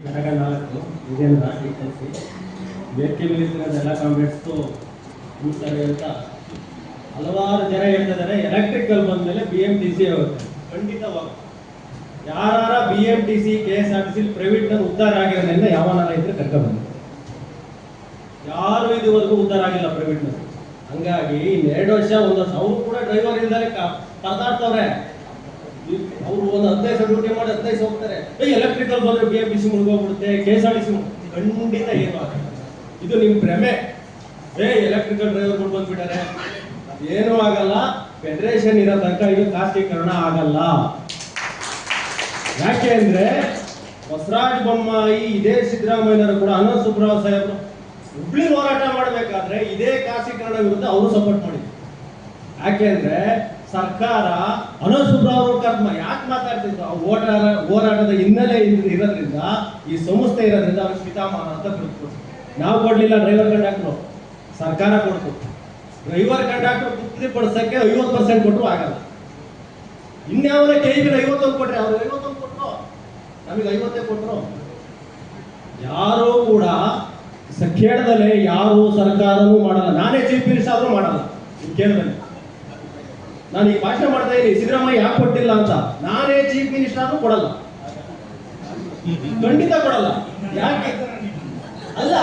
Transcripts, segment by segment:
ಘಟಕ 4 ಇದೇನು ರಾಷ್ಟ್ರೀಯ ಕಲಿಸಿ ವೇದಿಕೆ ಮೇಲಿರ್ತಕ್ಕಂಥ ಎಲ್ಲ ಕಾಂಗ್ರೆಸ್ಗೂ ಕೂಡ್ತಾರೆ ಅಂತ ಹಲವಾರು ಜನ ಹೇಳ್ತಿದ್ದಾರೆ. ಎಲೆಕ್ಟ್ರಿಕಲ್ ಬಂದಮೇಲೆ BMTC ಹೋಗುತ್ತೆ. ಖಂಡಿತವಾಗಿ ಯಾರ BMTC KSRTC ಪ್ರೈವೇಟ್ನಲ್ಲಿ ಉದ್ಧಾರ ಆಗಿರೋದ್ರಿಂದ ಯಾವನಾರ ಇದ್ರೆ ಕರ್ಕೊಂಡ್ಬಂದು ಯಾರು ಇದುವರೆಗೂ ಉದ್ಧಾರ ಆಗಿಲ್ಲ ಪ್ರೈವೇಟ್ನಲ್ಲಿ. ಹಂಗಾಗಿ 2 ವರ್ಷ 1 ವರ್ಷ ಅವರು ಕೂಡ ಡ್ರೈವರ್ ಇಲ್ದಾರೆ ಪರದಾಡ್ತವ್ರೆ. ಅವರು ಒಂದು 15 ಡ್ಯೂಟಿ ಮಾಡಿ 15 ಹೋಗ್ತಾರೆ. ಎಲೆಕ್ಟ್ರಿಕಲ್ ಬಂದ್ರೆ BMTC ಮುಳುಗೋಗ್ಬಿಡುತ್ತೆ, KSRTC ಖಂಡಿತ ಏನು ಆಗಲ್ಲ. ಇದು ನಿಮ್ಮ ಭ್ರಮೆ. ಎಲೆಕ್ಟ್ರಿಕಲ್ ಡ್ರೈವರ್ಗಳು ಬಂದ್ಬಿಟ್ಟಾರೆ, ಏನೂ ಆಗಲ್ಲ. ಫೆಡರೇಷನ್ ಇರೋ ತನಕ ಇದು ಖಾಸಗೀಕರಣ ಆಗಲ್ಲ. ಯಾಕೆ ಅಂದ್ರೆ ಬಸವರಾಜ ಬೊಮ್ಮಾಯಿ, ಇದೇ ಸಿದ್ದರಾಮಯ್ಯನವರು ಕೂಡ ಅನಂತ ಸುಬ್ರಾವ್ ಸಾಹೇಬರು ಹುಬ್ಳಿ ಹೋರಾಟ ಮಾಡಬೇಕಾದ್ರೆ ಇದೇ ಖಾಸಗೀಕರಣ ವಿರುದ್ಧ ಅವರು ಸಪೋರ್ಟ್ ಮಾಡಿದ್ರು. ಯಾಕೆಂದ್ರೆ ಸರ್ಕಾರ ಅನಂತ ಸುಬ್ರಾವ್ ಯಾಕೆ ಮಾತಾಡ್ತಿದ್ರು, ಹೋರಾಟದ ಹಿನ್ನೆಲೆ ಇರೋದ್ರಿಂದ, ಈ ಸಂಸ್ಥೆ ಇರೋದ್ರಿಂದ ಅವ್ರಿಗೆ ಪಿತಾಮಹ ಅಂತ ಬಿಡ್ತಾರೆ. ನಾವು ಕೊಡ್ಲಿಲ್ಲ, ಡ್ರೈವರ್ ಕಂಡಕ್ಟರ್ ಸರ್ಕಾರ ಕೊಡ್ತು. ಡ್ರೈವರ್ ಕಂಡಕ್ಟರ್ ತೃಪ್ತಿಪಡಿಸಕ್ಕೆ 50% ಕೊಟ್ಟರು ಆಗಲ್ಲ. ಇನ್ಯಾವನ KEB 51 ಕೊಟ್ರೆ ಅವ್ರು 51 ಕೊಟ್ಟರು, ನಮಗೆ 50 ಕೊಟ್ಟರು. ಯಾರು ಕೂಡ ಕೇಳದಲ್ಲೇ ಯಾರು ಸರ್ಕಾರವೂ ಮಾಡಲ್ಲ. ನಾನೇ ಚೀಫ್ ಮಿನಿಸ್ಟರ್ ಆದ್ರೂ ಮಾಡಲ್ಲ. ಕೇಳದಲ್ಲಿ ನಾನು ಈ ಭಾಷಣ ಮಾಡ್ತಾ ಇದ್ದೀನಿ, ಸಿದ್ದರಾಮಯ್ಯ ಯಾಕೆ ಕೊಟ್ಟಿಲ್ಲ ಅಂತ. ನಾನೇ ಚೀಫ್ ಮಿನಿಸ್ಟರ್ ಆದ್ರೂ ಕೊಡಲ್ಲ, ಖಂಡಿತ ಕೊಡಲ್ಲ. ಯಾಕೆ ಅಲ್ಲ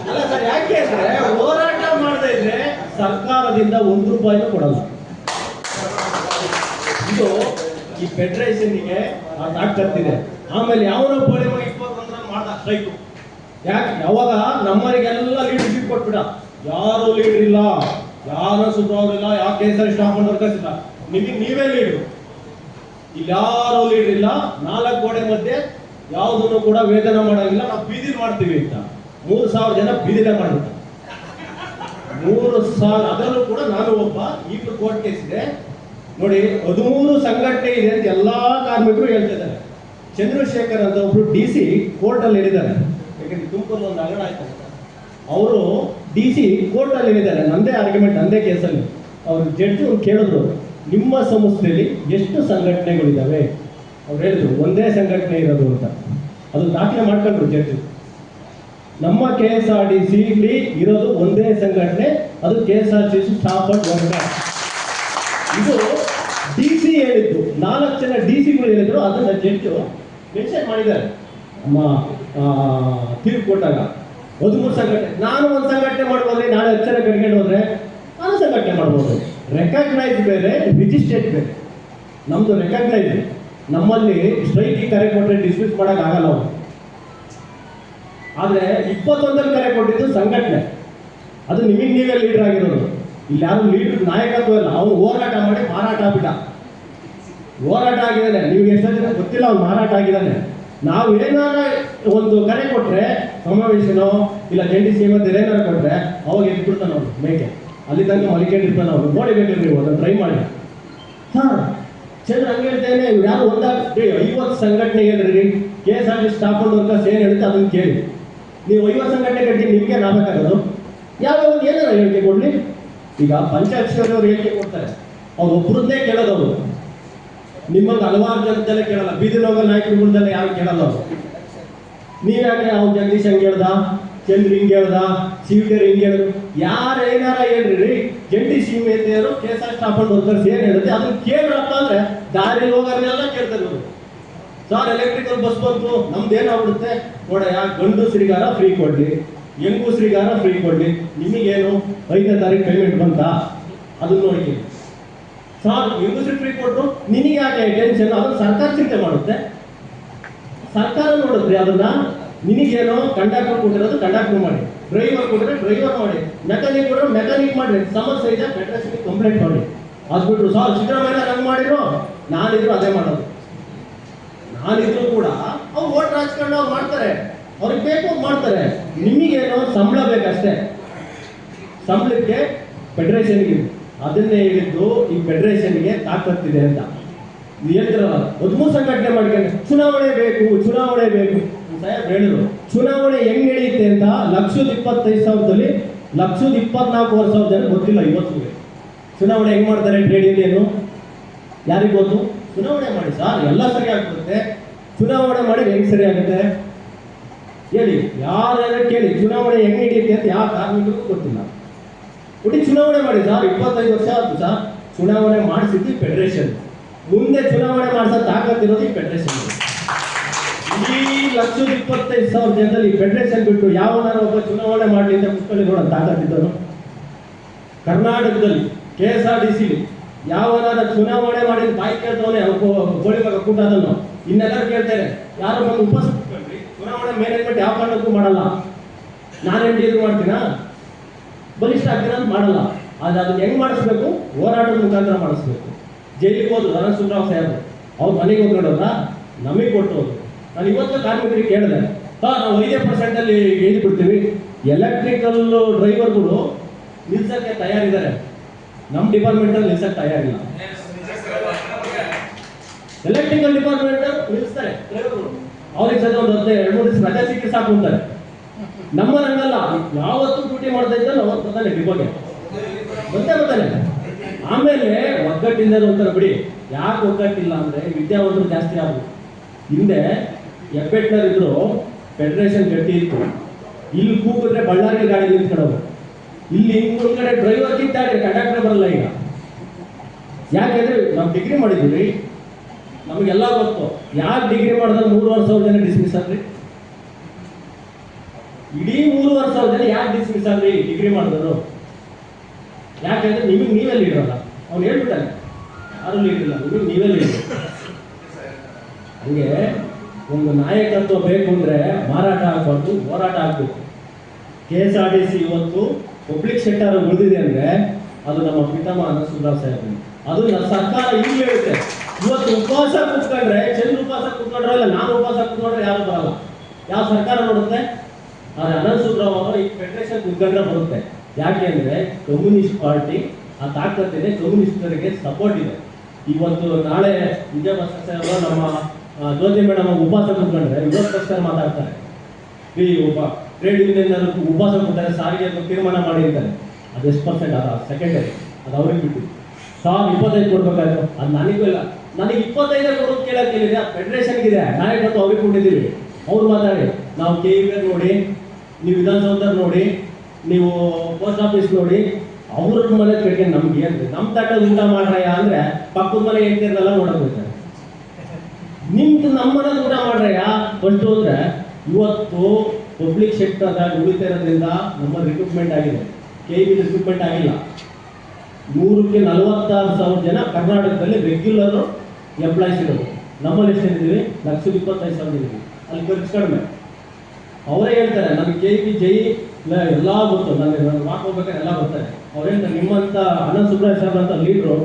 ಅಲ್ಲ ಸರ್, ಯಾಕೆ ಅಂದ್ರೆ ಹೋರಾಟ ಮಾಡದೇ ಇದ್ರೆ ಸರ್ಕಾರದಿಂದ 1 ರೂಪಾಯಿನೂ ಕೊಡಲ್ಲ. ಇದು ಈ ಫೆಡರೇಷನ್ಗೆ ತಾಕತ್ತಿದೆ. ಆಮೇಲೆ ಯಾವನೋ ಬೋಳಿ 21 ಮಾಡ್ದ ಸ್ಟ್ರೈಕು. ಯಾಕೆ ಯಾವಾಗ ನಮ್ಮವರಿಗೆಲ್ಲ ಲೀಡರ್ಶಿಪ್ ಕೊಟ್ಬಿಡ, ಯಾರು ಲೀಡರ್ ಇಲ್ಲ, ಯಾರು ಸುಬ್ರಹ್ಮಣ್ಯ, ಯಾಕೆ KSRTC ಸ್ಟಾಫ್ ವರ್ಕರ್ಸ್ ಇಲ್ಲ, ನಿಮಗೆ ನೀವೇ ಲೀಡ್ರು. ಇಲ್ಲಿ ಯಾರು ಲೀಡರ್ ಇಲ್ಲ. 4 ಗೋಡೆ ಮಧ್ಯೆ ಯಾವುದನ್ನು ಕೂಡ ವೇತನ ಮಾಡಂಗಿಲ್ಲ. ನಾವು ಬೀದಿಲಿ ಮಾಡ್ತೀವಿ ಅಂತ 3000 ಜನ ಬೀದಿಲೇ ಮಾಡಿರ್ತಾರೆ. 3000, ಅದರಲ್ಲೂ ಕೂಡ ನಾನು ಒಬ್ಬ. ಈಗ ಕೋರ್ಟ್ ಕೇಸ್ ಇದೆ ನೋಡಿ, 13 ಸಂಘಟನೆ ಇದೆ ಅಂತ ಎಲ್ಲಾ ಕಾರ್ಮಿಕರು ಹೇಳ್ತಿದ್ದಾರೆ. ಚಂದ್ರಶೇಖರ್ ಅಂತ ಒಬ್ರು DC ಕೋರ್ಟ್ ಅಲ್ಲಿ ಹೇಳಿದ್ದಾರೆ. ಯಾಕಂದ್ರೆ ತುಮಕೂರಲ್ಲಿ ಒಂದು ಹಗರಣ ಆಯ್ತು, ಅವರು DC ಕೋರ್ಟ್ ಅಲ್ಲಿ ಹೇಳಿದ್ದಾರೆ. ನಂದೇ ಆರ್ಗ್ಯುಮೆಂಟ್, ನಂದೇ ಕೇಸಲ್ಲಿ ಅವರು ಜಡ್ಜ್ ಕೇಳಿದ್ರು, ನಿಮ್ಮ ಸಂಸ್ಥೆಯಲ್ಲಿ ಎಷ್ಟು ಸಂಘಟನೆಗಳಿದ್ದಾವೆ? ಅವ್ರು ಹೇಳಿದ್ರು ಒಂದೇ ಸಂಘಟನೆ ಇರೋದು ಅಂತ. ಅದು ದಾಖಲೆ ಮಾಡ್ಕೊಂಡ್ರು ಜಡ್ಜ್. ನಮ್ಮ KSRTC ಇರೋದು ಒಂದೇ ಸಂಘಟನೆ, ಅದು KSRTC ಸ್ಟಾಫ್ ಅಂಡ್ ವರ್ಕರ್. ಇದು DC ಹೇಳಿದ್ದು. 4 ಜನ DCಗಳು ಹೇಳಿದ್ರು, ಅದನ್ನ ಜಡ್ಜು ಮೆನ್ಷನ್ ಮಾಡಿದ್ದಾರೆ ತೀರ್ಪು ಕೊಟ್ಟಾಗ. 13 ಸಂಘಟನೆ. ನಾನು ಒಂದು ಸಂಘಟನೆ ಮಾಡ್ಬೋದ್ರಿ, ನಾಳೆ 10 ಜನ ಕಟ್ಕೊಂಡು ಹೋದ್ರೆ ನಾನು ಸಂಘಟನೆ ಮಾಡ್ಬೋದು. ರೆಕಗ್ನೈಸ್ ಬೇರೆ, ರಿಜಿಸ್ಟ್ರೇಟ್ ಬೇರೆ. ನಮ್ದು ರೆಕಗ್ನೈಸ್. ನಮ್ಮಲ್ಲಿ ಸ್ಟ್ರೈಕ್ ಕರೆ ಕೊಟ್ಟರೆ ಡಿಸ್ಮಿಸ್ ಮಾಡಕ್ ಆಗಲ್ಲ ಅವರು. ಆದ್ರೆ 21 ಕರೆ ಕೊಟ್ಟಿದ್ದು ಸಂಘಟನೆ. ಅದು ನಿಮಗೆ ನೀವೇ ಲೀಡರ್ ಆಗಿರೋದು. ಇಲ್ಲಿ ಯಾರು ಲೀಡರ್ ನಾಯಕತ್ವ ಇಲ್ಲ. ಅವನು ಹೋರಾಟ ಮಾಡಿ ಮಾರಾಟ ಆಗ್ಬಿಟ್ಟ. ಹೋರಾಟ ಆಗಿದ್ದಾನೆ, ನಿಮ್ಗೆ ಎಷ್ಟೋ ಜನ ಗೊತ್ತಿಲ್ಲ, ಅವ್ನು ಮಾರಾಟ ಆಗಿದ್ದಾನೆ. ನಾವು ಏನಾರ ಒಂದು ಕರೆ ಕೊಟ್ರೆ, ಸಮಾವೇಶನೋ ಇಲ್ಲ ಜಂಟಿ ಶ್ರೀಮಂತ ಏನಾರು ಕೊಟ್ರೆ ಅವಾಗ ಎದ್ಬಿಡ್ತಾನೆ ಅವ್ನು ಮೇಕೆ. ಅಲ್ಲಿ ತನಕ ಮಲಿಕೊಂಡಿರ್ತಾನೆ ಅವ್ನು. ನೋಡಿಬೇಕ್ರಿ ನೀವು, ಅದನ್ನು ಟ್ರೈ ಮಾಡಿ. ಸರ್ ಚಂದ್ರ ಹಂಗೆ ಹೇಳ್ತೇನೆ, ಯಾರು 50 ಸಂಘಟನೆ ಹೇಳ್ರಿ, KSRTC ಸ್ಟಾಫ್ ಅಂಡ್ ವರ್ಕರ್ಸ್ ಏನು ಹೇಳುತ್ತೆ ಅದನ್ನು ಕೇಳಿ. ನೀವು 50 ಸಂಘಟನೆ ಕಟ್ಟಿ ನಿಮಗೆ ನಾಬೇಕಾಗೋದು ಯಾವ್ಯಾವ ಏನಾರ ಹೇಳಿಕೆ ಕೊಡ್ಲಿ. ಈಗ ಪಂಚಾಯತ್ ಹೇಳಿಕೆ ಕೊಡ್ತಾರೆ, ಅವ್ರು ಒಬ್ಬರನ್ನೇ ಕೇಳೋದವರು. ನಿಮ್ಮಂಗೆ ಹಲವಾರು ಜನದಲ್ಲೇ ಕೇಳಲ್ಲ. ಬೀದಿ ಹೋಗೋ ನಾಯಕರುಗಳನ್ನೆಲ್ಲ ಯಾರು ಕೇಳಲ್ಲ ಅವರು. ನೀವ್ಯಾಕೆ ಅವ್ನು ಜಗದೀಶ್ ಹಂಗೆ ಹೇಳ್ದ, ಚಂದ್ರ ಹಿಂಗೆ ಹೇಳ್ದ, ಸಿವಿಟರ್ ಹಿಂಗೆ ಹೇಳಿದ್ರು, ಯಾರು ಏನಾರ ಹೇಳ್ರಿ. ಜಂಟಿ ಸೀಮೆಯರು KSRTC ಸ್ಟಾಫ್ ಅಂಡ್ ವರ್ಕರ್ಸ್ ಏನು ಹೇಳುತ್ತೆ ಅದನ್ನ ಕೇಳ್ರಪ್ಪ ಅಂದ್ರೆ ದಾರಿ ಹೋಗೋರ್ನೆಲ್ಲ ಕೇಳ್ತಾರೆ ಇವರು. ಸರ್ ಎಲೆಕ್ಟ್ರಿಕಲ್ ಬಸ್ ಬಂತು, ನಮ್ದು ಏನಾಗ್ಬಿಡುತ್ತೆ ನೋಡಯ್ಯ, ಗಂಡಸ್ರಿಗಾರ ಫ್ರೀ ಕೊಡ್ಲಿ, ಹೆಂಗಸ್ರಿಗಾರ ಫ್ರೀ ಕೊಡ್ಲಿ, ನಿಮಗೇನು 5ನೇ ತಾರೀಕು ಪೇಮೆಂಟ್ ಬಂತಾ ಅದನ್ನ ನೋಡಿ. ಸರ್ ಹೆಂಗಸ್ರಿಗೆ ಫ್ರೀ ಕೊಟ್ಟರು, ನಿನಗೆ ಯಾಕೆ ಟೆನ್ಷನ್? ಅದನ್ನು ಸರ್ಕಾರ ಚಿಂತೆ ಮಾಡುತ್ತೆ, ಸರ್ಕಾರ ನೋಡುತ್ತೆ ಅದನ್ನ. ನಿನಗೇನೋ ಕಂಡಕ್ಟರ್ ಕೊಟ್ಟಿರೋದು ಕಂಡಕ್ಟರ್ ಮಾಡಿ, ಡ್ರೈವರ್ ಕೊಟ್ಟರೆ ಡ್ರೈವರ್ ಮಾಡಿ, ಮೆಕ್ಯಾನಿಕ್ ಕೊಟ್ಟರೆ ಮೆಕ್ಯಾನಿಕ್ ಮಾಡಿ. ಸಮಸ್ಯೆ ಇದೆ ಫೆಡರೇಷನ್ಗೆ ಕಂಪ್ಲೇಂಟ್ ಮಾಡಿ. ಅದ್ಬಿಟ್ರು ಸರ್ ಸಿದ್ದರಾಮಯ್ಯ ಹಂಗೆ ಮಾಡಿದ್ರು, ನಾನಿದ್ರು ಅದೇ ಮಾಡೋದು. ನಾನಿದ್ರು ಕೂಡ ಅವ್ರು ಓಟ್ ರಾಜಕಾರಣ ಅವ್ರು ಮಾಡ್ತಾರೆ, ಅವ್ರಿಗೆ ಬೇಕು ಮಾಡ್ತಾರೆ. ನಿಮಗೇನೋ ಸಂಬಳ ಬೇಕಷ್ಟೇ. ಸಂಬಳಕ್ಕೆ ಫೆಡರೇಷನ್ಗೆ ಅದನ್ನೇ ಹೇಳಿದ್ದು, ಈ ಫೆಡರೇಷನ್ಗೆ ತಾಕತ್ತಿದೆ ಅಂತ ಹೇಳ್ತಿರಲ್ಲ. 13 ಸಂಘಟನೆ ಮಾಡ್ಕೊಂಡು ಚುನಾವಣೆ ಬೇಕು, ಚುನಾವಣೆ ಬೇಕು ಸಾಹೇಬ್ ಹೇಳಿದ್ರು. ಚುನಾವಣೆ ಹೆಂಗ್ ನಡೆಯುತ್ತೆ ಅಂತ 1,25,000ದಲ್ಲಿ 1,24,000 ಜನ ಗೊತ್ತಿಲ್ಲ ಇವತ್ತು. ಚುನಾವಣೆ ಹೆಂಗ್ ಮಾಡ್ತಾರೆ ಟ್ರೇಡ್ ಯೂನಿಯನ್ ಯಾರಿಗೆ ಗೊತ್ತು? ಚುನಾವಣೆ ಮಾಡಿ ಸರ್, ಎಲ್ಲ ಸರಿ ಆಗ್ಬಿಡುತ್ತೆ. ಚುನಾವಣೆ ಮಾಡಿ ಹೆಂಗ್ ಸರಿ ಆಗುತ್ತೆ? ಹೇಳಿ, ಯಾರು ಕೇಳಿ ಚುನಾವಣೆ ಹೆಂಗೆ ಹಿಡಿಯುತ್ತೆ ಅಂತ ಯಾವ ಕಾರ್ಮಿಕರಿಗೂ ಗೊತ್ತಿಲ್ಲ. ಒಟ್ಟು ಚುನಾವಣೆ ಮಾಡಿ ಸರ್, 25 ವರ್ಷ ಆಯ್ತು ಸರ್ ಚುನಾವಣೆ ಮಾಡಿಸಿದ್ದು ಫೆಡರೇಷನ್. ಮುಂದೆ ಚುನಾವಣೆ ಮಾಡಿಸೋ ತಾಕತ್ತಿರೋದು ಈ ಫೆಡರೇಷನ್. ಈ 1,25,000 ಜನರಲ್ಲಿ ಫೆಡರೇಷನ್ ಬಿಟ್ಟು ಯಾವನಾರು ಒಬ್ಬ ಚುನಾವಣೆ ಮಾಡಲಿ ಅಂತ ಕುತ್ಕೊಳ್ಳಿ ನೋಡೋಣ ತಾಕತ್ತಿದ್ದನು. ಕರ್ನಾಟಕದಲ್ಲಿ KSRTC ಯಾವನಾರ ಚುನಾವಣೆ ಮಾಡಿದ ಬಾಯಿ ಕೇಳ್ತವನೆ ಕೋಳಿ ಮಗ ಕೂಟದನ್ನು ಇನ್ನೆಲ್ಲರೂ ಕೇಳ್ತಾರೆ, ಯಾರೋ ಬಂದು ಉಪವಾಸ ಕೂತ್ಕೊಂಡ್ರಿ, ಚುನಾವಣೆ ಮ್ಯಾನೇಜ್ಮೆಂಟ್ ಯಾವ ಕಾರಣಕ್ಕೂ ಮಾಡಲ್ಲ, ನಾನೇನು ಡೀಲ್ ಮಾಡ್ತೀನ, ಬಲಿಷ್ಠ ಆಗ್ತೀನ ಅಂತ ಮಾಡಲ್ಲ. ಆದರೆ ಅದನ್ನ ಹೆಂಗ್ ಮಾಡಿಸ್ಬೇಕು? ಹೋರಾಟದ ಮುಖಾಂತರ ಮಾಡಿಸ್ಬೇಕು. ಜೈಲಿಗೆ ಹೋದ್ರು ರಣಸುಂದರಾವ್ ಸಾಹೇಬ್, ಅವ್ರ ಮನೆಗೆ ಹೋಗ್ಕೊಂಡವ್ರ ನಮಗೆ ಕೊಟ್ಟು. ನಾನು ಇವತ್ತು ಕಾರ್ಮಿಕರಿಗೆ ಕೇಳಿದೆ, ನಾವು 5% ಅಲ್ಲಿ ಹೇಳಿ ಬಿಡ್ತೀವಿ, ಎಲೆಕ್ಟ್ರಿಕಲ್ ಡ್ರೈವರ್ಗಳು ನಿಲ್ಸಕ್ಕೆ ತಯಾರಿದ್ದಾರೆ, ನಮ್ಮ ಡಿಪಾರ್ಟ್ಮೆಂಟಲ್ಲಿ ನಿಲ್ಸಕ್ಕೆ ತಯಾರಿಲ್ಲ. ಎಲೆಕ್ಟ್ರಿಕಲ್ ಡಿಪಾರ್ಟ್ಮೆಂಟ್ ನಿಲ್ಲಿಸ್ತಾರೆ ಡ್ರೈವರ್ಗಳು, ಅವ್ರಿಗೆ ಸದ ಒಂದು 2-3 ದಿವಸ ರಜೆ ಸಿಕ್ಕಿ ಸಾಕು ಅಂತಾರೆ. ನಮ್ಮ ರಂಗಲ್ಲ, ಯಾವತ್ತೂ ಡ್ಯೂಟಿ ಮಾಡ್ತಾ ಇದ್ದ ಅವತ್ತು ಬರ್ತಾನೆ ಡಿಪೋಗೆ ಬರ್ತಾನೆ. ಆಮೇಲೆ ಒಗ್ಗಟ್ಟಿಂದ ಅಂತಾರೆ ಬಿಡಿ. ಯಾಕೆ ಒಗ್ಗಟ್ಟಿಲ್ಲ ಅಂದ್ರೆ ವಿದ್ಯಾವಂತರು ಜಾಸ್ತಿ ಆದ್ರು. ಹಿಂದೆ ಎಪ್ಪೆಟ್ನರ್ ಇದ್ರು, ಫೆಡರೇಷನ್ ಗಟ್ಟಿ ಇತ್ತು. ಇಲ್ಲಿ ಕೂಗಿದ್ರೆ ಬಳ್ಳಾರಿ ಗಾಡಿ ನಿಂತ್ಕೊಳ್ಳೋರು, ಇಲ್ಲಿ ಮುಂದ್ಗಡೆ ಡ್ರೈವರ್ ಕಿತ್ತಾಡಿ ಕಂಡಕ್ಟರ್ ಬರಲ್ಲ ಈಗ. ಯಾಕೆಂದ್ರೆ ನಾವು ಡಿಗ್ರಿ ಮಾಡಿದ್ದೀವಿ, ನಮಗೆಲ್ಲ ಗೊತ್ತು. ಯಾಕೆ ಡಿಗ್ರಿ ಮಾಡಿದ್ರೆ 3,500 ಜನ ಡಿಸ್ಮಿಸ್ ಆದ್ರಿ? ಇಡೀ 3,500 ಜನ ಯಾಕೆ ಡಿಸ್ಮಿಸ್ ಆದ್ರಿ ಡಿಗ್ರಿ ಮಾಡಿದ್ರು? ಯಾಕೆಂದ್ರೆ ನಿಮಗೆ ನೀವೇ ಲೀಡರ್ ಅಲ್ಲ. ಅವ್ನು ಹೇಳ್ಬಿಟ್ಟಾನೆ, ಯಾರು ಲೀಡರ್ ಇಲ್ಲ, ನಿಮಗೆ ನೀವೇ ಲೀಡರ್. ಹಂಗೆ ಒಂದು ನಾಯಕತ್ವ ಬೇಕು ಅಂದ್ರೆ ಮಾರಾಟ ಆಗಬಾರ್ದು, ಹೋರಾಟ ಆಗಬೇಕು. KSRTC ಇವತ್ತು ಪಬ್ಲಿಕ್ ಸೆಕ್ಟರ್ ಉಳಿದಿದೆ ಅಂದ್ರೆ ಅದು ನಮ್ಮ ಪಿತಾಮಹ ರಣಸುಂದರಾವ್ ಸಾಹೇಬ್. ಅದು ನಮ್ಮ ಸರ್ಕಾರ ಈಗ ಹೇಳುತ್ತೆ. ಇವತ್ತು ಉಪವಾಸ ಕೂತ್ಕೊಂಡ್ರೆ, ಚಂದ್ರ ಉಪವಾಸ ಕೂತ್ಕೊಂಡ್ರೆ ಇಲ್ಲ, ನಾನು ಉಪವಾಸ ಕೂತ್ಕೊಂಡ್ರೆ ಯಾರು ಬರಲ್ಲ. ಯಾವ ಸರ್ಕಾರ ನೋಡುತ್ತೆ? ಆದರೆ ರಣಸುಂದರಾವ್ ಅವರು ಈ ಫೆಡರೇಷನ್ ಕೂತ್ಕೊಂಡ್ರೆ ಬರುತ್ತೆ. ಯಾಕೆ ಅಂದ್ರೆ ಕಮ್ಯುನಿಸ್ಟ್ ಪಾರ್ಟಿ ಆ ತಾಕತ್ತಿದೆ, ಕಮ್ಯುನಿಸ್ಟರಿಗೆ ಸಪೋರ್ಟ್ ಇದೆ. ಇವತ್ತು ನಾಳೆ ವಿಜಯಭಾಸ್ಕರ್ ನಮ್ಮ ಜ್ಯೋತಿ ಮೇಡಮ್ ಉಪವಾಸ ಕೂತ್ಕೊಂಡ್ರೆ ವಿರೋಧಪಕ್ಷ ಮಾತಾಡ್ತಾರೆ, ಒಬ್ಬ ಟ್ರೇಡ್ ಯೂನಿಯನ್ ಉಪವಾಸ ಕೂತಾರೆ, ಸಾರಿಗೆ ತೀರ್ಮಾನ ಮಾಡಿ ಅಂತಾರೆ. ಅದು ಎಷ್ಟು %? ಅದ ಸೆಕೆಂಡರಿ, ಅದು ಅವ್ರಿಗೆ ಬಿಟ್ಟು. 25 ಕೊಡ್ಬೇಕಾಯ್ತು, ಅದು ನನಗೂ ಇಲ್ಲ. ನನಗೆ 25 ಕೊಡೋದು ಕೇಳಕ್ಕೆ ಕೇಳಿದ್ರೆ ಫೆಡರೇಷನ್ಗಿದೆ, ನಾಯಕತ್ವ ಅವ್ರಿಗೆ ಕೊಟ್ಟಿದ್ದೀವಿ. ಅವ್ರು ಮಾತಾಡಿ, ನಾವು KEB ನೋಡಿ, ನೀವು ವಿಧಾನಸೌಧ ನೋಡಿ, ನೀವು ಪೋಸ್ಟ್ ಆಫೀಸ್ ನೋಡಿ, ಅವ್ರ ಮನೆ ಕಡೆಗೆ ನಮ್ಗೆ ಏನ್ರಿ, ನಮ್ಮ ತಟ್ಟದ ಊಟ ಮಾಡ್ರಯ್ಯ ಅಂದ್ರೆ ಪಕ್ಕದ ಮನೆ ಹೇಳ್ತಿರಲ್ಲ ನೋಡಬೇಕು. ನಿಮ್ದು ನಮ್ಮ ಮನೇಲಿ ಊಟ ಮಾಡ್ರಯ್ಯ ಫಸ್ಟು ಅಂದ್ರೆ. ಇವತ್ತು ಪಬ್ಲಿಕ್ ಸೆಕ್ಟರ್ದಾಗ ಉಳಿತಾ ಇರೋದ್ರಿಂದ ನಮ್ಮ ರಿಕ್ರೂಟ್ಮೆಂಟ್ ಆಗಿದೆ, KEB ರಿಕ್ರೂಟ್ಮೆಂಟ್ ಆಗಿಲ್ಲ. 100ಕ್ಕೆ 46,000 ಜನ ಕರ್ನಾಟಕದಲ್ಲಿ ರೆಗ್ಯುಲರ್ ಎಂಪ್ಲಾಯ್ಸ್ ಇರೋದು. ನಮ್ಮಲ್ಲಿ ಎಷ್ಟಿದ್ದೀವಿ? 1,25,000 ಇದ್ದೀವಿ. ಅಲ್ಲಿ ಖರ್ಚು ಕಡಿಮೆ. ಅವರೇ ಹೇಳ್ತಾರೆ, ನನಗೆ KEB ಜೈ ಎಲ್ಲ ಗೊತ್ತು, ನನಗೆ ವಾಕ್ ಹೋಗ್ಬೇಕಾದ್ರೆ ಎಲ್ಲ ಬರ್ತಾರೆ. ಅವ್ರು ಹೇಳ್ತಾರೆ, ನಿಮ್ಮಂಥ ಅನಂತ ಸುಬ್ರಾಯ ಸಾಹೇಬ್ ಅಂತ ಲೀಡ್ರು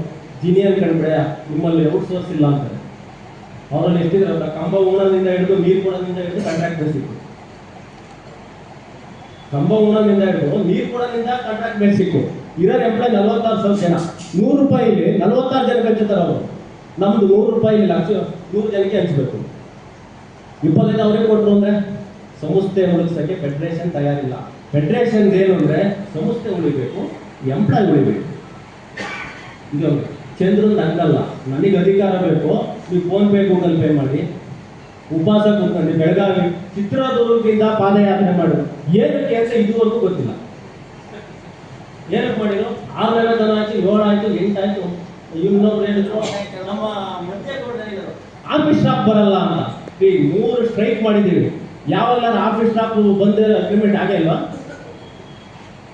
ಜಿನಿಯರ್ ಕಂಡ್ರೆ ನಿಮ್ಮಲ್ಲಿ ಔಟ್ಸೋರ್ಸ್ ಇಲ್ಲ ಅಂತಾರೆ. ಅವರಲ್ಲಿ ಎಷ್ಟಿದ್ರೆ ಕಂಬ ಉಣದಿಂದ ಹಿಡಿದು ನೀರು ಕೊಡೋದ್ರಿಂದ ಹಿಡಿದು ಕಾಂಟ್ರಾಕ್ಟ್ ಬೇಸಿಕ್ಕು, ಕಂಬ ಉಣದಿಂದ ಹಿಡಿದು ನೀರು ಕೊಡೋದ್ರಿಂದ ಕಾಂಟ್ರಾಕ್ಟ್ ಬೇಸಿಕ್ಕು. ಇರೋರು ಎಂಪ್ಲಾಯ್ 46,000 ಜನ. 100 ರೂಪಾಯಿಲಿ 46 ಜನಕ್ಕೆ ಹಂಚುತ್ತಾರೆ ಅವರು. ನಮ್ದು 100 ರೂಪಾಯಿಲಿ 100 ಜನಕ್ಕೆ ಹಂಚಬೇಕು. 25 ಅವ್ರಿಗೆ ಕೊಟ್ಟರು ಅಂದ್ರೆ ಸಂಸ್ಥೆ ಉಳಿಸೋಕ್ಕೆ ಫೆಡರೇಷನ್ ತಯಾರಿಲ್ಲ. ಫೆಡರೇಷನ್ ಏನು ಅಂದರೆ ಸಂಸ್ಥೆ ಉಳಿಬೇಕು, ಎಂಪ್ಲಾಯ್ ಉಳಿಬೇಕು. ಇದು ಚಂದ್ರನ್ ಹಂಗಲ್ಲ, ನನಗೆ ಅಧಿಕಾರ ಬೇಕು, ನೀವು ಫೋನ್ಪೇ ಗೂಗಲ್ ಪೇ ಮಾಡಿ ಉಪವಾಸ ಕೂತ್ಕೊಂಡು ಬೆಳಗಾವಿ ಚಿತ್ರದುರ್ಗದಿಂದ ಪಾದಯಾತ್ರೆ ಮಾಡಿದ್ರು. ಏನಕ್ಕೆ ಅಂತ ಇದುವರೆಗೂ ಗೊತ್ತಿಲ್ಲ. ಏನಕ್ಕೆ ಮಾಡಿದ್ರು? 6 ಜನ ಆಯ್ತು, 7 ಆಯ್ತು, 8 ಆಯ್ತು. ಇನ್ನೊಬ್ರು ಹೇಳಿದ್ರು ನಮ್ಮ ಆಫೀಸ್ ಸ್ಟಾಫ್ ಬರಲ್ಲ ಅಂತ. ಈ 3 ಸ್ಟ್ರೈಕ್ ಮಾಡಿದ್ದೀವಿ. ಯಾವೆಲ್ಲ ಆಫೀಸ್ ಸ್ಟಾಫ್ ಬಂದ ಅಗ್ರಿಮೆಂಟ್ ಆಗೇ ಇಲ್ವಾ?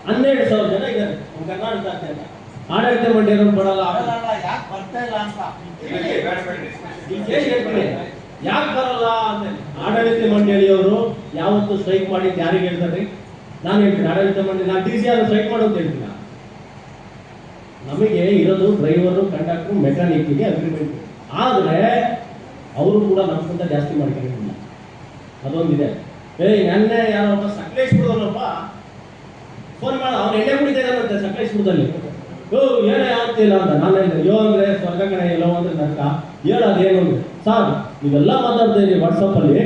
12,000 ಜನ ಇದ್ದಾರೆ ಕರ್ನಾಟಕ. ಆಡಳಿತ ಮಂಡ್ಯವರು ಬರಲ್ಲ, ಯಾಕೆ ಬರ್ತಾ ಇಲ್ಲ ಅಂತ ಯಾಕೆ ಬರಲ್ಲ ಅಂತ. ಆಡಳಿತ ಮಂಡಳಿಯವರು ಯಾವತ್ತು ಸ್ಟ್ರೈಕ್ ಮಾಡಿದ್ದು ಯಾರಿಗೆ ಹೇಳ್ತಾರೆ? ನಾನು ಹೇಳ್ತೀನಿ, ಆಡಳಿತ ಮಂಡಳಿ ನಾನು TCR ಸ್ಟ್ರೈಕ್ ಮಾಡೋದು ಹೇಳ್ತೀನಿ. ನಮಗೆ ಇರೋದು ಡ್ರೈವರು, ಕಂಡಕ್ಟ್ರು, ಮೆಕ್ಯಾನಿಕ್ಗೆ ಅಗ್ರಿಮೆಂಟ್. ಆದರೆ ಅವರು ಕೂಡ ನಮ್ಗಿಂತ ಜಾಸ್ತಿ ಮಾಡ್ಕೊಂಡಿಲ್ಲ. ಅದೊಂದಿದೆ. ನೆನ್ನೆ ಯಾರಪ್ಪ ಸಕಲೇಶ್ಪುರದವನಪ್ಪ ಫೋನ್ ಮಾಡಿ, ಅವ್ನು ಎಣ್ಣೆ ಕುಡಿತಾರಂತೆ ಸಕಲೇಶ್ಪುರದಲ್ಲಿ. ಏನೇ ಆಗ್ತಿಲ್ಲ ಅಂತ. ನಾನು ಹೇಳಿದೆ, ಅಂದ್ರೆ ಸ್ವರ್ಗ ಕಡೆ ಎಲ್ಲೋ ಅಂದ್ರೆ ನರ್ಕ, ಹೇಳೋದೇನು ಅಂದ್ರೆ ಸರ್ ನೀವೆಲ್ಲ ಮಾತಾಡ್ತಾ ಇದ್ದೀವಿ ವಾಟ್ಸಪ್ಪಲ್ಲಿ,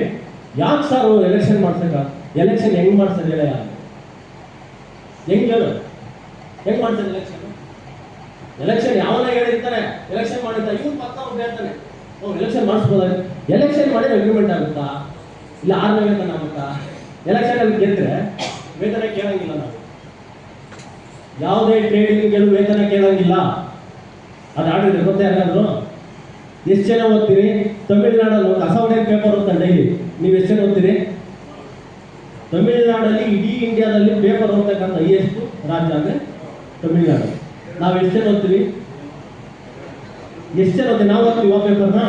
ಯಾಕೆ ಸರ್ ಎಲೆಕ್ಷನ್ ಮಾಡ್ಸಕ್ಕ? ಎಲೆಕ್ಷನ್ ಹೆಂಗ್ ಮಾಡ್ಸೋದು ಹೇಳ? ಹೆಂಗ್ ಹೇಳು, ಹೆಂಗ್ ಮಾಡ್ಸೋದು ಎಲೆಕ್ಷನ್? ಎಲೆಕ್ಷನ್ ಯಾವನ್ನ ಹೇಳಿರ್ತಾರೆ ಎಲೆಕ್ಷನ್ ಮಾಡಿರ್ತ, ಇವ್ನು ಪಕ್ಕ ಅವ್ರು ಹೇಳ್ತಾನೆ ಎಲೆಕ್ಷನ್ ಮಾಡಿಸ್ಬೋದ? ಎಲೆಕ್ಷನ್ ಮಾಡಿ ಅಗ್ರಿಮೆಂಟ್ ಆಗುತ್ತಾ? ಇಲ್ಲ 6ನೇ ವೇತನ ಆಗುತ್ತಾ? ಎಲೆಕ್ಷನಲ್ಲಿ ಗೆದ್ರೆ ವೇತನ ಕೇಳಂಗಿಲ್ಲ ನಾವು. ಯಾವುದೇ ಟ್ರೇಡಿಂಗ್ಗಳು ವೇತನ ಕೇಳಂಗಿಲ್ಲ. ಅದು ಆಡಿದ್ರೆ ಗೊತ್ತೇ ಯಾರಾದ್ರು? ಎಷ್ಟು ಜನ ಓದ್ತೀರಿ? ತಮಿಳುನಾಡಲ್ಲಿ ಅಸೌಂಡೇನ್ ಪೇಪರ್ ಓದ್ತಾರೆ ಡೈಲಿ. ನೀವು ಎಷ್ಟು ಜನ ಓದ್ತೀರಿ? ತಮಿಳುನಾಡಲ್ಲಿ ಇಡೀ ಇಂಡಿಯಾದಲ್ಲಿ ಪೇಪರ್ ಓದ್ತಕ್ಕಂಥ ಎಷ್ಟು ರಾಜ್ಯ ಅಂದರೆ ತಮಿಳುನಾಡು. ನಾವು ಎಷ್ಟು ಜನ ಓದ್ತೀವಿ? ಎಷ್ಟು ಜನ ಓದ್ತೀವಿ? ನಾವು ಓದ್ತೀವಿ ಆ ಪೇಪರ್ನ?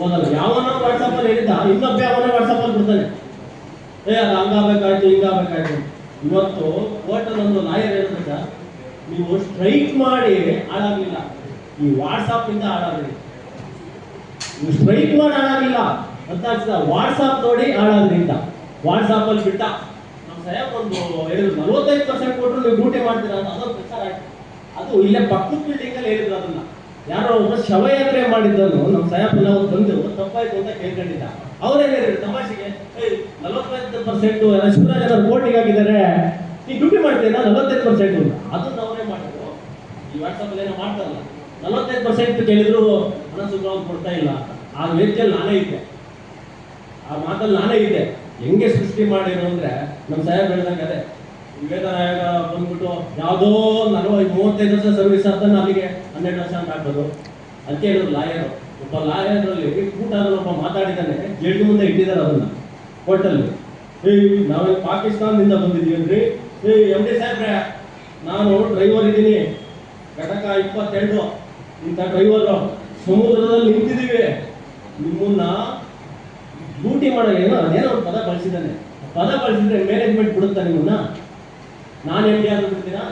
ಓದಲ್ಲ. ಯಾವನೋ ವಾಟ್ಸಪ್ಪಲ್ಲಿ ಹೇಳಿದ್ದ, ಇನ್ನೊಬ್ಬ ಅವನೇ ವಾಟ್ಸಪ್ಪಲ್ಲಿ ಬಿಡ್ತಾನೆ, ಅದು ಹಂಗಾಗಬೇಕಾಯ್ತು ಹಿಂಗಾಗಬೇಕಾಯ್ತು. ಇವತ್ತು ಕೋರ್ಟಲ್ಲಿ ಒಂದು ಲಾಯರ್ ಹೇಳಿದಾಗ, ನೀವು ಸ್ಟ್ರೈಕ್ ಮಾಡಿ ಹಾಳಾಗಲಿಲ್ಲ, ಈ ವಾಟ್ಸಪ್ಪಿಂದ ಹಾಳಾಗಲಿ. ನೀವು ಸ್ಟ್ರೈಕ್ ಮಾಡಿ ಹಾಳಾಗಲಿಲ್ಲ ಅಂತ ವಾಟ್ಸಪ್ ನೋಡಿ ಹಾಳಾದ್ರಿಂದ. ವಾಟ್ಸಪ್ಪಲ್ಲಿ ಬಿಟ್ಟ ನಮ್ಮ ಸಾಹೇಬ್ ಒಂದು ಹೇಳಿದ್ರು, 45% ಕೊಟ್ಟರು ನೀವು ಡ್ಯೂಟಿ ಮಾಡ್ತೀರಾ ಅಂತ. ಅದೊಂದು ಪ್ರಚಾರ ಆಯ್ತು. ಅದು ಇಲ್ಲೇ ಪಕ್ಕದ ಬಿಲ್ಡಿಂಗಲ್ಲಿ ಹೇಳಿದ್ರು. ಅದನ್ನ ಯಾರೋ ಒಬ್ಬ ಶವಯಾತ್ರೆ ಮಾಡಿದ್ದನ್ನು ನಮ್ಮ ಸಾಹೇಬ್ ನಾವು ಬಂದು ತಪ್ಪಾಯ್ತು ಅಂತ ಕೇಳ್ಕೊಂಡಿದ್ದ. ಅವರೇನು ಹೇಳಿದ್ರು ತಮಾಷೆಗೆ, 45% ಶಿವರಾಜ್ ಅವರು ಕೋರ್ಟಿಗೆ ಹಾಕಿದ್ದಾರೆ, ನೀವು ಡ್ಯೂಟಿ ಮಾಡ್ತೀರಾ 45% ಅಂತ. ಅದನ್ನು ಅವರೇ ಮಾಡಿದ್ರು. ಈ ವಾಟ್ಸಪ್ಪಲ್ಲಿ ಏನೋ ಮಾಡ್ತಾರಲ್ಲ, 45% ಕೇಳಿದ್ರು ಹಣಸುಗ್ರಾವ್ ಕೊಡ್ತಾ ಇಲ್ಲ. ಆ ವೇದಿಕೆಯಲ್ಲಿ ನಾನೇ ಇದ್ದೆ, ಆ ಮಾತಲ್ಲಿ ನಾನೇ ಇದ್ದೆ. ಹೆಂಗೆ ಸೃಷ್ಟಿ ಮಾಡಿರೋ ಅಂದರೆ ನಮ್ಮ ಸಾಹೇಬ್ ಹೇಳಿದಂಗೆ, ಅದೇ ವೇತನ ಆಯೋಗ ಬಂದ್ಬಿಟ್ಟು ಯಾವುದೋ 35 ವರ್ಷ ಸರ್ವಿಸ್ ಅಂತ ಅಲ್ಲಿಗೆ 12 ವರ್ಷ ಅಂತ ಹಾಕೋದು. ಅದಕ್ಕೆ ಹೇಳಿದ್ರು ಲಾಯರು, ಒಬ್ಬ ಲಾಯರಲ್ಲಿ ಕೂಟಾದಲ್ಲಿ ಒಬ್ಬ ಮಾತಾಡಿದ್ದಾನೆ, ಜಡ್ಜ್ ಮುಂದೆ ಇಟ್ಟಿದ್ದಾರೆ ಅದನ್ನ ಕೋರ್ಟಲ್ಲಿ. ನಾವು ಪಾಕಿಸ್ತಾನದಿಂದ ಬಂದಿದ್ದೀವಿ, MD ಸಾಹೇಬ್ರೆ ನಾನು ಡ್ರೈವರ್ ಇದ್ದೀನಿ, ಘಟಕ 22, ಇಂಥ ಡ್ರೈವರು ಸಮುದ್ರದಲ್ಲಿ ನಿಂತಿದ್ದೀವಿ, ನಿಮ್ಮನ್ನ ಡ್ಯೂಟಿ ಮಾಡೋ ಅದೇನೋ ಒಂದು ಪದ ಬಳಸಿದ್ದಾನೆ. ಪದ ಬಳಸಿದ್ರೆ ಮ್ಯಾನೇಜ್ಮೆಂಟ್ ಬಿಡುತ್ತಾ ನಿಮ್ಮನ್ನ? ನಾನು MD ಆದ್ರೂ ಬಿಡ್ತೀರಾ?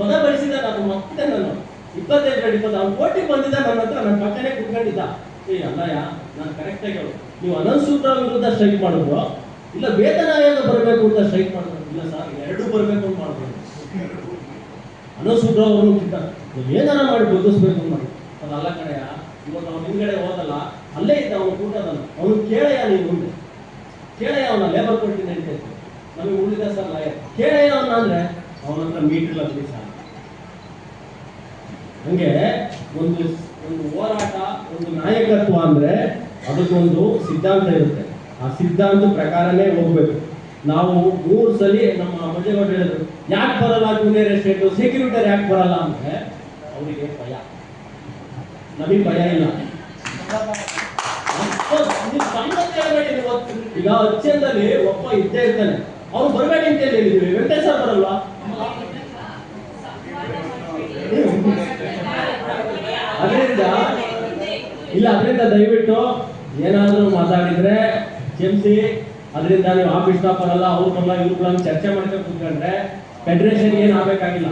ಪದ ಬಳಸಿದ ನಾನು ಮಕ್ಕಳೇ, ನಾನು 25 ಅವ್ನು ಕೋರ್ಟಿಗೆ ಬಂದಿದ್ದ, ನನ್ನ ಹತ್ರ ನನ್ನ ಪಕ್ಕನೇ ಕುತ್ಕೊಂಡಿದ್ದ. ಅಲ್ಲಯ್ಯ, ನಾನು ಕರೆಕ್ಟಾಗಿ ಹೇಳು, ನೀವು ಅನಂತಸೂತ್ರ ವಿರುದ್ಧ ಸ್ಟ್ರೈಕ್ ಮಾಡಿದ್ರು, ಇಲ್ಲ ವೇತನ ಆಯೋಗ ಬರಬೇಕು ಅಂತ ಸ್ಟ್ರೈಕ್ ಮಾಡಿದ್ರು? ಇಲ್ಲ ಸರ್, ಎರಡೂ ಬರಬೇಕು ಅಂತ ಮಾಡ್ಬೋದು. ಅನಂತಸೂತ್ರ ಅವರು ಏನಾರ ಮಾಡಿ ಬದುಕಿಸ್ಬೇಕು ಅಂತ ಮಾಡಿ. ಅದಲ್ಲ ಕಡೆಯ, ಇವತ್ತು ಅವ್ನು ಹಿಂದ್ಗಡೆ ಹೋದಲ್ಲ, ಅಲ್ಲೇ ಇದ್ದ ಅವನು ಕೂಟದಲ್ಲ. ಅವನು ಕೇಳಯ್ಯ, ನೀನು ಮುಂದೆ ಕೇಳಯ್ಯ, ಅವನ ಲೇಬರ್ ಕೊಡ್ತೀನಿ ಅಂತ ಹೇಳ್ತೀನಿ. ನಮಗೆ ಉಳಿದ ಸರ್ ಲಾಯರ್ ಕೇಳಯ್ಯ ಅವನ ಅಂದ್ರೆ ಅವನ ಹತ್ರ ಮೀಟರ್ ಲಗ್ನಿ ಸರ್. ಹಂಗೆ ಒಂದು ಹೋರಾಟ, ಒಂದು ನಾಯಕತ್ವ ಅಂದ್ರೆ ಅದಕ್ಕೊಂದು ಸಿದ್ಧಾಂತ ಇರುತ್ತೆ. ಆ ಸಿದ್ಧಾಂತ ಪ್ರಕಾರನೇ ಹೋಗ್ಬೇಕು. ನಾವು 3 ಸಲ ನಮ್ಮ ಮಂಜೇಗೌಡ ಹೇಳಿದ್ರು, ಯಾಕೆ ಬರಲ್ಲ ಜೂನಿಯರ್ ಎಸ್ಟೇಟು, ಸೆಕ್ಯೂರಿಟರ್ ಯಾಕೆ ಬರಲ್ಲ ಅಂದ್ರೆ ಅವರಿಗೆ ಭಯ, ನಮಗೆ ಭಯ ಇಲ್ಲ. ಈಗ ಅಚ್ಚಂದಲ್ಲಿ ಒಬ್ಬ ಇದ್ದೇ ಇರ್ತಾನೆ, ಅವ್ರು ಬರಬೇಡಿ ಅಂತ ಹೇಳಿದ್ವಿ. ವೆಂಕಟೇಶ್ ಸರ್ ಬರಲ್ವಾ? ಅದರಿಂದ ದಯವಿಟ್ಟು ಏನಾದರೂ ಮಾತಾಡಿದ್ರೆ ಕ್ಷಮಿಸಿ. ಅದರಿಂದ ನೀವು ಆಫೀಸ್ ಸ್ಟಾಫ್ ಬರಲ್ಲ, ಅವ್ರು ಬರಲ್ಲ, ಇವ್ರು ಬರಲ್ಲ ಚರ್ಚೆ ಮಾಡ್ಕೊಂಡು ಕೂತ್ಕೊಂಡ್ರೆ ಫೆಡರೇಷನ್ ಏನು ಆಗಬೇಕಾಗಿಲ್ಲ.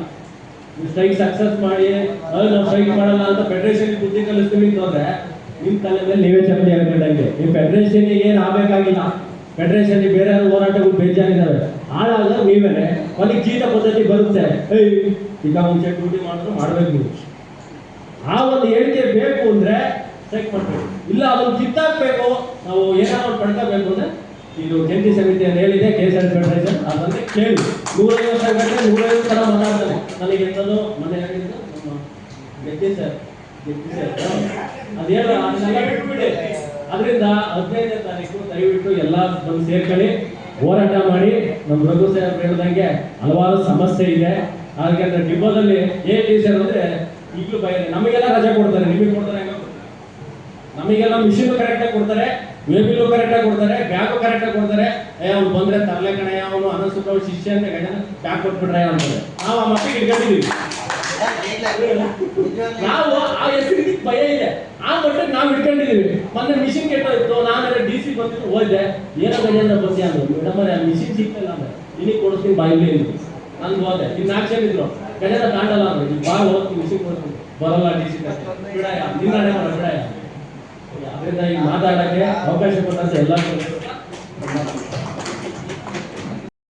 ನೀವು ಸ್ಟ್ರೈಕ್ ಸಕ್ಸಸ್ ಮಾಡಿ ನಾವು ಸ್ಟ್ರೈಕ್ ಮಾಡಲ್ಲ ಅಂತ ಫೆಡರೇಷನ್ ಬುದ್ಧಿ ಕಲಿಸ್ತೀವಿ ಅಂತಂದ್ರೆ ನಿಮ್ಮ ತಲೆ ಮೇಲೆ ನೀವೇ ಚಪ್ಪಲಿ ಹೇಳ್ಕೊಂಡಂಗೆ. ನೀವು ಫೆಡರೇಷನ್ಗೆ ಏನು ಆಗಬೇಕಾಗಿಲ್ಲ. ಫೆಡರೇಷನ್ ಬೇರೆ ಹೋರಾಟಗಳು ಬೇಜಾರಿದ್ದಾವೆ, ಹಾಳಾಗ ನೀವೇನೆ ಕೊನೆಗೆ ಜೀತ ಪದ್ಧತಿ ಬರುತ್ತೆ. ಈಗ ಮುಂಚೆ ಡ್ಯೂಟಿ ಮಾಡಿದ್ರು ಮಾಡ್ಬೇಕು ನೀವು. ಆ ಒಂದು ಹೇಳಿಕೆ ಬೇಕು ಅಂದ್ರೆ ಸ್ಟ್ರೈಕ್ ಮಾಡ್ಬೇಕು. ಇಲ್ಲ ಅದನ್ನು ಕಿತ್ತಾಕ್ಬೇಕು, ನಾವು ಏನಾದ್ರು ಪಡ್ಕೋಬೇಕು ಅಂದ್ರೆ ಇದು ಜಂಟಿ ಸಮಿತಿ ಅಂತ ಹೇಳಿದೆ, KSR ಫೆಡರೇಷನ್, ಅದನ್ನೇ ಕೇಳಿ 150 ಗಂಟೆ 150 ಥರ ಮಾತಾಡ್ತಾರೆ. ನನಗೆ ಎಂಥದ್ದು ಮನೆ ಹೇಳಿದ್ದು ನಮ್ಮ ಜಗ್ಗಿ ಸರ್ ಅದೇನು ಅದನ್ನೆಲ್ಲ ಬಿಟ್ಬಿಡಿ. ಅದರಿಂದ 15ನೇ ತಾರೀಕು ದಯವಿಟ್ಟು ಎಲ್ಲ ಬಂದು ಸೇರ್ಕೊಳ್ಳಿ, ಹೋರಾಟ ಮಾಡಿ. ನಮ್ಮ ರಘು ಸರ್ ಹೇಳಿದಂಗೆ ಹಲವಾರು ಸಮಸ್ಯೆ ಇದೆ. ಯಾಕಂದ್ರೆ ಡಿಪೋದಲ್ಲಿ ಟೀಚರ್ ಅಂದ್ರೆ ಈಗಲೂ ಭಯ. ನಮಗೆಲ್ಲ ರಜೆ ಕೊಡ್ತಾರೆ, ನಿಮಗೆ ಕೊಡ್ತಾರೆ? ನಮಗೆಲ್ಲ ಮಿಷಿನ್ ಕರೆಕ್ಟಾಗಿ ಕೊಡ್ತಾರೆ, ವೇಬಿಲು ಕರೆಕ್ಟಾಗಿ ಕೊಡ್ತಾರೆ, ಬ್ಯಾಗು ಕರೆಕ್ಟಾಗಿ ಕೊಡ್ತಾರೆ. ಅವ್ನು ಬಂದ್ರೆ ತರಲೆ ಕಣೆ, ಅವನು ಅನಸುತ್ತ ಶಿಷ್ಯ ಅಂತ ಬ್ಯಾಗ್ ಕೊಟ್ಬಿಟ್ರೆ ಅಂತಾರೆ. ನಾವು ಆ ಮಟ್ಟಿಗೆ ಇಟ್ಕೊಂಡಿದ್ದೀವಿ. ನಾವು ಆ ಹೆಸರಿಗೆ ಭಯ ಇದೆ, ಆ ಮಟ್ಟಿಗೆ ನಾವು ಇಟ್ಕೊಂಡಿದ್ದೀವಿ. ಮೊನ್ನೆ ಮಿಷಿನ್ ಕೆಟ್ಟೋಯ್ತು, ನಾನೆಲ್ಲ DC ಬಂದಿದ್ದು ಹೋದೆ, ಏನೋ ಗಜೇಂದ್ರ ಬಂದ್ಯಾ ಅಂದ್ರು. ಮೇಡಮ್ ಆ ಮಿಷಿನ್ ಸಿಗ್ತಿಲ್ಲ ಅಂದ್ರೆ ನಿನಗೆ ಕೊಡಿಸ್ತೀನಿ ಬಾಯಿಲಿ ಅಂದ್ರು. ನಾನು ಹೋದೆ, ಇನ್ನು ಆಕ್ಷನ್ ಇದ್ರು, ಗಜೇಂದ್ರ ತಾಂಡಲ್ಲ ಅಂದ್ರೆ ಈಗ ಬಾ ಹೋಗ್ತೀನಿ ಮಿಷಿನ್ ಕೊಡ್ತೀನಿ. ಬರಲ್ಲ DC ಬಿಡಾಯ, ನಿನ್ನಾಡೆ ಮಾಡ ಬಿಡಾಯ. ಅದರಿಂದ ಈಗ ಮಾತಾಡಕ್ಕೆ ಅವಕಾಶ ಕೊಟ್ಟಂತೆ ಎಲ್ಲರಿಗೂ